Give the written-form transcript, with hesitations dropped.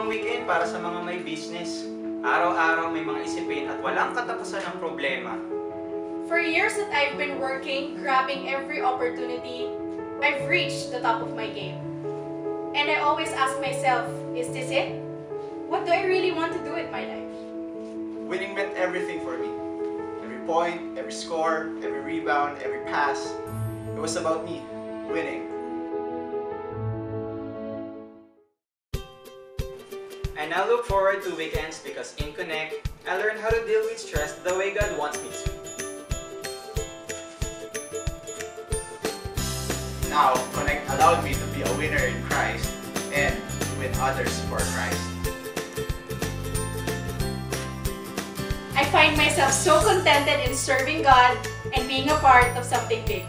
namang weekend para sa mga may business. Araw-araw may mga isipin at walang katapusan ng problema. For years that I've been working, grabbing every opportunity, I've reached the top of my game. And I always ask myself, is this it? What do I really want to do with my life? Winning meant everything for me. Every point, every score, every rebound, every pass. It was about me, winning. And I look forward to weekends because in Connect, I learn how to deal with stress the way God wants me to. Now, Connect allowed me to be a winner in Christ and win others for Christ. I find myself so contented in serving God and being a part of something big.